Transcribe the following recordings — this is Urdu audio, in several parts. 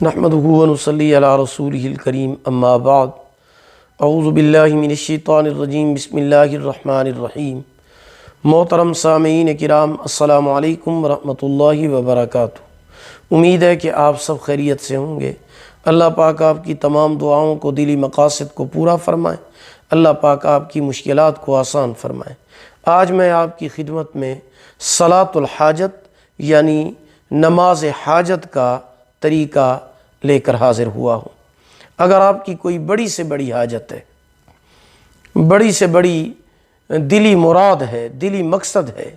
نحمدہ ونصلی علی رسولہ الکریم اما بعد اعوذ باللہ من الشیطان الرجیم بسم اللہ الرحمن الرحیم۔ محترم سامعین کرام، السلام علیکم ورحمۃ اللہ وبرکاتہ۔ امید ہے کہ آپ سب خیریت سے ہوں گے۔ اللہ پاک آپ کی تمام دعاؤں کو، دلی مقاصد کو پورا فرمائے۔ اللہ پاک آپ کی مشکلات کو آسان فرمائے۔ آج میں آپ کی خدمت میں صلاۃ الحاجت یعنی نماز حاجت کا طریقہ لے کر حاضر ہوا ہوں۔ اگر آپ کی کوئی بڑی سے بڑی حاجت ہے، بڑی سے بڑی دلی مراد ہے، دلی مقصد ہے،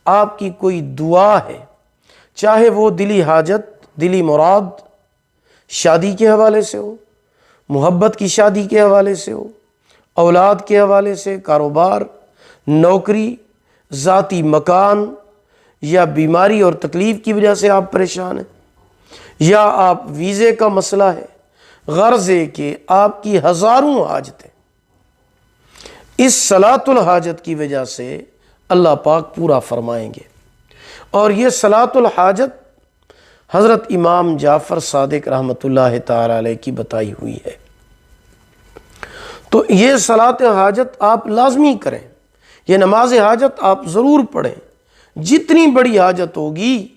آپ کی کوئی دعا ہے، چاہے وہ دلی حاجت، دلی مراد شادی کے حوالے سے ہو، محبت کی شادی کے حوالے سے ہو، اولاد کے حوالے سے، کاروبار، نوکری، ذاتی مکان، یا بیماری اور تکلیف کی وجہ سے آپ پریشان ہیں، یا آپ ویزے کا مسئلہ ہے، غرض ہے کہ آپ کی ہزاروں حاجتیں اس صلاۃ الحاجت کی وجہ سے اللہ پاک پورا فرمائیں گے۔ اور یہ صلاۃ الحاجت حضرت امام جعفر صادق رحمۃ اللہ تعالی علیہ کی بتائی ہوئی ہے۔ تو یہ صلاۃ حاجت آپ لازمی کریں، یہ نماز حاجت آپ ضرور پڑھیں۔ جتنی بڑی حاجت ہوگی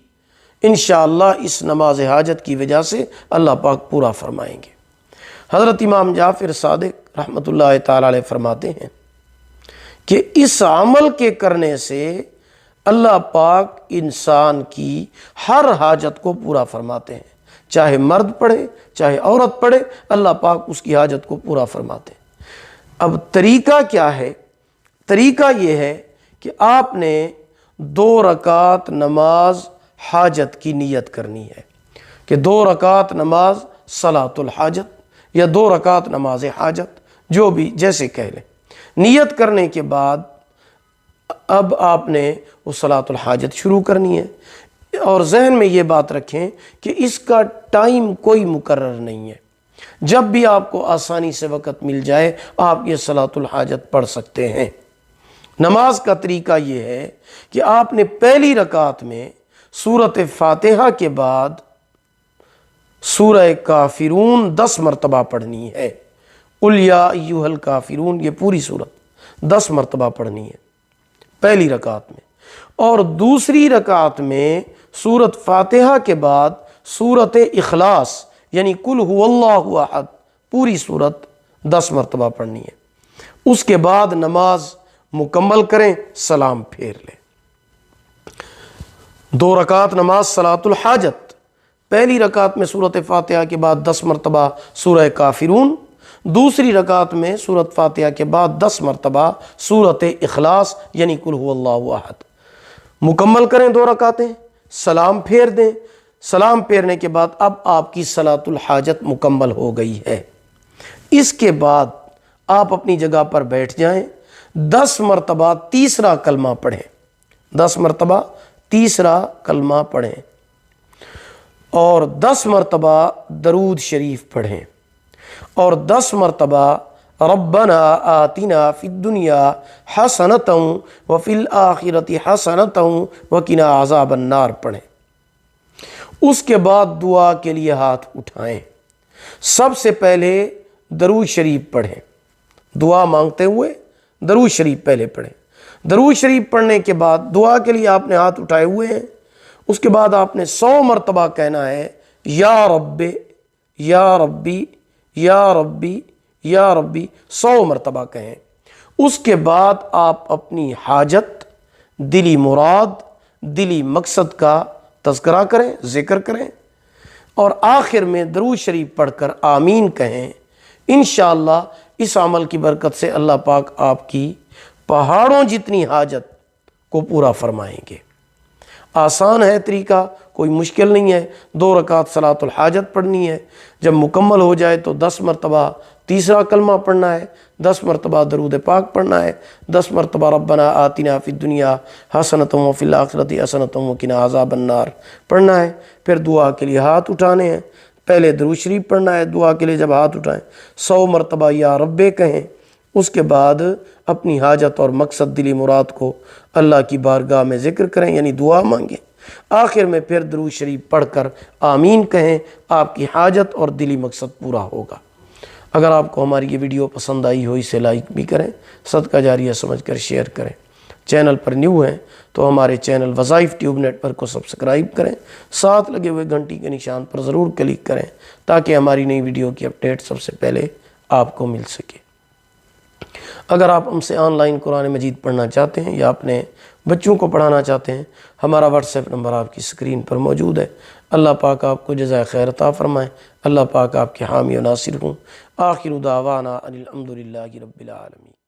انشاءاللہ اس نماز حاجت کی وجہ سے اللہ پاک پورا فرمائیں گے۔ حضرت امام جعفر صادق رحمۃ اللہ تعالی علیہ فرماتے ہیں کہ اس عمل کے کرنے سے اللہ پاک انسان کی ہر حاجت کو پورا فرماتے ہیں، چاہے مرد پڑھے چاہے عورت پڑھے، اللہ پاک اس کی حاجت کو پورا فرماتے ہیں۔ اب طریقہ کیا ہے؟ طریقہ یہ ہے کہ آپ نے 2 رکعت نماز حاجت کی نیت کرنی ہے، کہ 2 رکعت نماز صلاۃ الحاجت یا 2 رکعت نماز حاجت، جو بھی جیسے کہہ لیں۔ نیت کرنے کے بعد اب آپ نے وہ صلاۃ الحاجت شروع کرنی ہے، اور ذہن میں یہ بات رکھیں کہ اس کا ٹائم کوئی مقرر نہیں ہے، جب بھی آپ کو آسانی سے وقت مل جائے آپ یہ صلاۃ الحاجت پڑھ سکتے ہیں۔ نماز کا طریقہ یہ ہے کہ آپ نے پہلی رکعت میں سورۃ فاتحہ کے بعد سورہ کافرون 10 مرتبہ پڑھنی ہے۔ قل یا ایھا الکافرون، یہ پوری سورت 10 مرتبہ پڑھنی ہے پہلی رکعت میں، اور دوسری رکعت میں سورۃ فاتحہ کے بعد سورۃ اخلاص یعنی قل ھو اللہ احد پوری سورت 10 مرتبہ پڑھنی ہے۔ اس کے بعد نماز مکمل کریں، سلام پھیر لیں۔ 2 رکعت نماز صلاۃ الحاجت، پہلی رکعت میں سورۃ فاتحہ کے بعد 10 مرتبہ سورہ کافرون، دوسری رکعت میں سورۃ فاتحہ کے بعد 10 مرتبہ سورۃ اخلاص یعنی قل ھو اللہ احد۔ مکمل کریں 2 رکعتیں، سلام پھیر دیں۔ سلام پھیرنے کے بعد اب آپ کی صلاۃ الحاجت مکمل ہو گئی ہے۔ اس کے بعد آپ اپنی جگہ پر بیٹھ جائیں، 10 مرتبہ تیسرا کلمہ پڑھیں، 10 مرتبہ تیسرا کلمہ پڑھیں، اور 10 مرتبہ درود شریف پڑھیں، اور 10 مرتبہ ربنا آتنا فی الدنیا حسنۃ وفی الآخرۃ حسنۃ وقنا عذاب النار پڑھیں۔ اس کے بعد دعا کے لیے ہاتھ اٹھائیں۔ سب سے پہلے درود شریف پڑھیں، دعا مانگتے ہوئے درود شریف پہلے پڑھیں۔ درود شریف پڑھنے کے بعد دعا کے لیے آپ نے ہاتھ اٹھائے ہوئے ہیں، اس کے بعد آپ نے 100 مرتبہ کہنا ہے یا رب یا ربی یا ربی یا ربی، 100 مرتبہ کہیں۔ اس کے بعد آپ اپنی حاجت، دلی مراد، دلی مقصد کا تذکرہ کریں، ذکر کریں، اور آخر میں درود شریف پڑھ کر آمین کہیں۔ انشاءاللہ اس عمل کی برکت سے اللہ پاک آپ کی پہاڑوں جتنی حاجت کو پورا فرمائیں گے۔ آسان ہے طریقہ، کوئی مشکل نہیں ہے۔ 2 رکعت صلاۃ الحاجت پڑھنی ہے، جب مکمل ہو جائے تو 10 مرتبہ تیسرا کلمہ پڑھنا ہے، 10 مرتبہ درود پاک پڑھنا ہے، 10 مرتبہ ربنا آتنا فی الدنیا حسنۃ وفی الآخرۃ حسنۃ وقنا عذاب النار پڑھنا ہے۔ پھر دعا کے لیے ہاتھ اٹھانے ہیں، پہلے درود شریف پڑھنا ہے، دعا کے لیے جب ہاتھ اٹھائیں 100 مرتبہ یا رب کہیں۔ اس کے بعد اپنی حاجت اور مقصد، دلی مراد کو اللہ کی بارگاہ میں ذکر کریں، یعنی دعا مانگیں۔ آخر میں پھر درود شریف پڑھ کر آمین کہیں، آپ کی حاجت اور دلی مقصد پورا ہوگا۔ اگر آپ کو ہماری یہ ویڈیو پسند آئی ہو اسے لائک بھی کریں، صدقہ جاریہ سمجھ کر شیئر کریں۔ چینل پر نیو ہیں تو ہمارے چینل وظائف ٹیوب نیٹ ورک کو سبسکرائب کریں، ساتھ لگے ہوئے گھنٹی کے نشان پر ضرور کلک کریں تاکہ ہماری نئی ویڈیو کی اپڈیٹ سب سے پہلے آپ کو مل سکے۔ اگر آپ ہم سے آن لائن قرآن مجید پڑھنا چاہتے ہیں یا اپنے بچوں کو پڑھانا چاہتے ہیں، ہمارا واٹس ایپ نمبر آپ کی اسکرین پر موجود ہے۔ اللہ پاک آپ کو جزائے خیر عطا فرمائے، اللہ پاک آپ کے حامی و ناصر ہوں۔ آخر دعوانا ان الحمد للہ رب العالمین۔